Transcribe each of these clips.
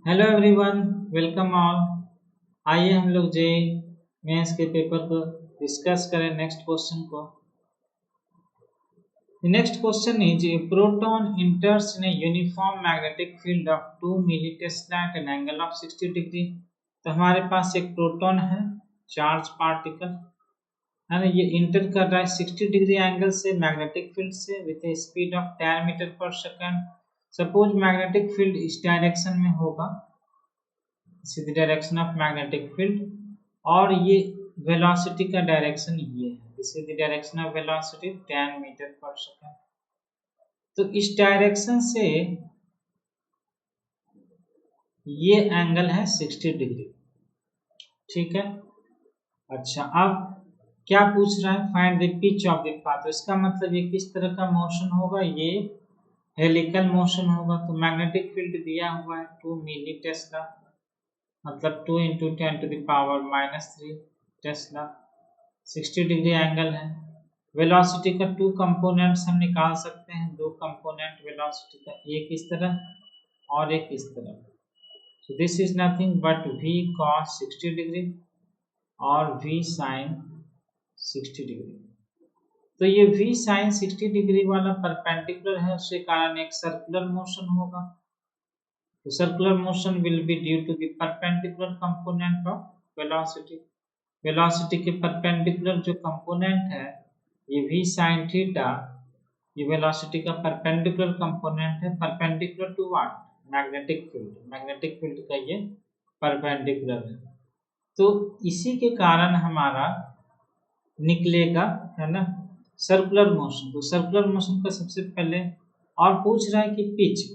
Hello everyone, welcome all. आइए हम लोग जे मेंस के पेपर को डिस्कस करें। नेक्स्ट क्वेश्चन को। The next question is a proton enters in a uniform magnetic field of 2 millitesla at an angle of 60 degree। तो हमारे पास एक प्रोटॉन है, चार्ज पार्टिकल है ना। ये इंटर कर रहा है 60 डिग्री एंगल से मैग्नेटिक फील्ड से with a speed of 10 metre per second. Suppose magnetic field इस डायरेक्शन में होगा, the direction of magnetic field, और ये वेलोसिटी का डायरेक्शन ये है। This is the direction of velocity 10 metre per second. तो इस डायरेक्शन से ये एंगल है 60 डिग्री। ठीक है। अच्छा, अब क्या पूछ रहा है? Find the pitch of the path. तो इसका मतलब ये किस तरह का मोशन होगा? ये हेलिकल मोशन होगा। तो मैग्नेटिक फील्ड दिया हुआ है 2 मिली टेस्ला, मतलब 2 × 10⁻³ टेस्ला, 60 डिग्री एंगल है। वेलोसिटी का 2 कंपोनेंट्स हम निकाल सकते हैं, 2 कंपोनेंट वेलोसिटी का, एक इस तरह और एक इस तरह। So this is nothing but v cos 60 degree और v sin 60 डिग्री। तो ये v sin 60 डिग्री वाला परपेंडिकुलर है, उसके कारण एक सर्कुलर मोशन होगा। तो circular motion will be due to the perpendicular component of velocity. Velocity के परपेंडिकुलर जो कंपोनेंट है ये v sin थीटा, ये वेलोसिटी का परपेंडिकुलर कंपोनेंट है। Perpendicular to what? Magnetic field. Magnetic field का ये परपेंडिकुलर है। तो इसी के कारण हमारा निकलेगा, है ना, सर्कुलर मोशन। तो सर्कुलर मोशन का सबसे पहले और पूछ रहा है कि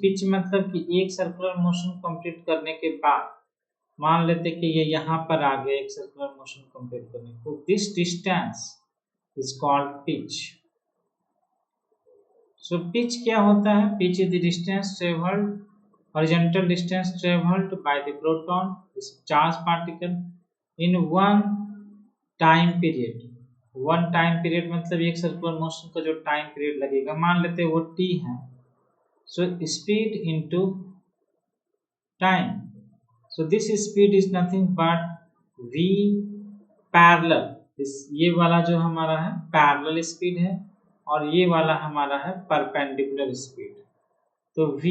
पिच मतलब कि एक सर्कुलर मोशन कंप्लीट करने के बाद मान लेते कि ये यहाँ पर आ गया एक सर्कुलर मोशन कंप्लीट करने, तो this distance is called pitch. So pitch क्या होता है? Pitch is the distance travelled, horizontal distance travelled by the proton, this charge particle, in one time period. One time period मतलब एक circular motion का जो time period लगेगा, मान लेते हैं वो t है। So speed into time. So this speed is nothing but v parallel. ये वाला जो हमारा है पैरेलल स्पीड है और ये वाला हमारा है परपेंडिकुलर स्पीड। तो v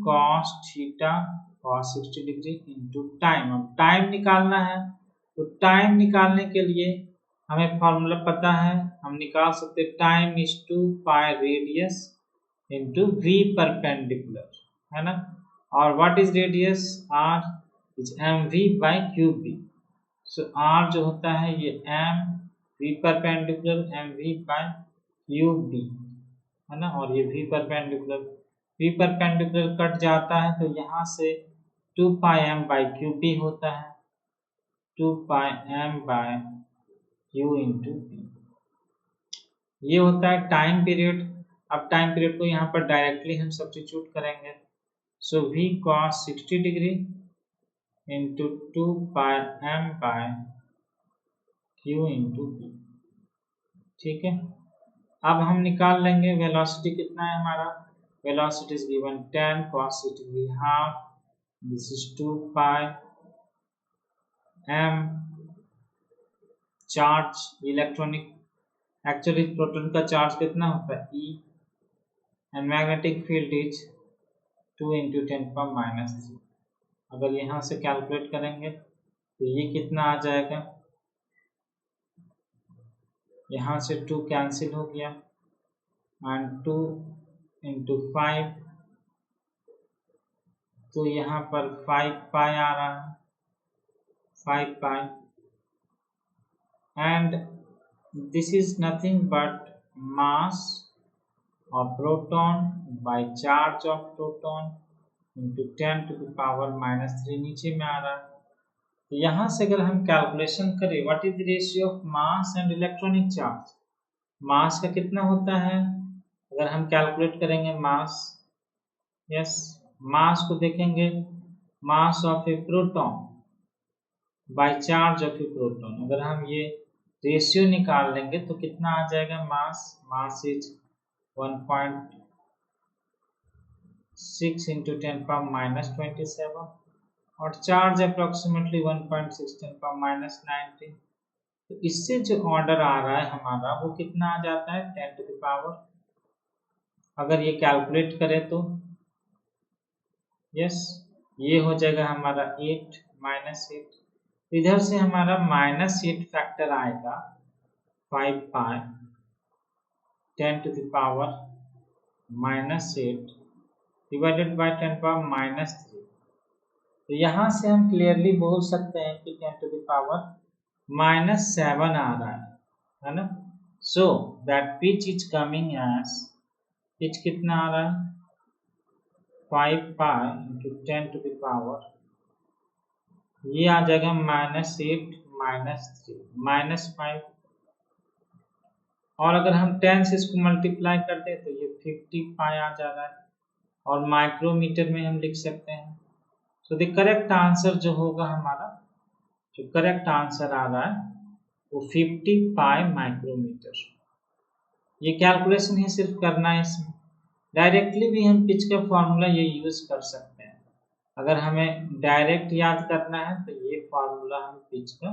cos theta cos 60 degree into time. अब टाइम निकालना है, तो टाइम निकालने के लिए हमें फॉर्मूला पता है, हम निकाल सकते हैं time is 2 pi radius into v perpendicular, है ना। और what is radius? r is mv by q B v। So r जो होता है ये m v perpendicular mv by q B v, है ना। और ये v परपेंडिकुलर कट जाता है, तो यहाँ से 2 pi m by q B v होता है, 2 pi m by q into v। ये होता है टाइम पीरियड। अब टाइम पीरियड को यहाँ पर डायरेक्टली हम सब्स्टिट्यूट करेंगे। So v cos 60 degree into 2 pi m by q into v। ठीक है। अब हम निकाल लेंगे वेलोसिटी कितना है हमारा। Velocity is given 10 cos 60 degree half, this is 2 pi m charge electronic, actually proton का चार्ज कितना होता है e, and magnetic field is 2 × 10⁻³ अगर यहाँ से कैलकुलेट करेंगे तो ये कितना आ जाएगा? यहाँ से 2 कैंसिल हो गया एंड 2 × 5, तो यहाँ पर 5 पाई आ रहा है, 5 pi, and this is nothing but mass of proton by charge of proton into 10⁻³ नीचे में आ रहा है। तो यहाँ से अगर हम कैलकुलेशन करें what is the ratio of mass and electronic charge, mass का कितना होता है अगर हम कैलकुलेट करेंगे मास, यस, मास को देखेंगे, mass of A proton by charge of A proton, अगर हम ये रेशियो निकाल लेंगे तो कितना आ जाएगा? मास इज 1.6 × 10⁻27 और चार्ज अप्रोक्सीमेटली 1.6 10 पावर माइनस 19। तो इससे जो ऑर्डर आ रहा है हमारा वो कितना आ जाता है 10 टू द पावर, अगर ये कैलकुलेट करें तो यस ये हो जाएगा हमारा 8 -8। इधर से हमारा -8 फैक्टर आएगा 5 pi 10 to the power -8 divided by 10 power -3। तो यहाँ से हम क्लियरली बोल सकते हैं कि 10 टू द पावर -7 आ रहा है ना। So that pitch is coming as, pitch कितना आ रहा है 5 pi into 10 to the power, ये आ जाएगा -8 -3 -5, और अगर हम 10 से इसको मल्टीप्लाई करते हैं तो ये 50 पाई आ जा रहा है, और माइक्रोमीटर में हम लिख सकते हैं। सो द करेक्ट आंसर जो होगा हमारा, जो करेक्ट आंसर आ रहा है वो 50 पाई माइक्रोमीटर। ये कैलकुलेशन ही सिर्फ करना है, इसमें डायरेक्टली भी हम पिच का फॉर्मूला ये यूज कर सकते हैं। अगर हमें डायरेक्ट याद करना है तो ये फॉर्मूला हम पिच का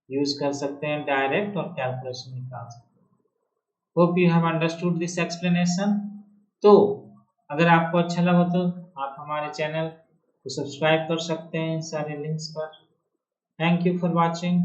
यूज कर सकते हैं डायरेक्ट, और कैलकुलेशन निकाल सकते हैं। Hope you have understood this explanation. तो अगर आपको अच्छा लगा तो आप हमारे चैनल को सब्सक्राइब कर सकते हैं इन सारे लिंक्स पर। Thank you for watching.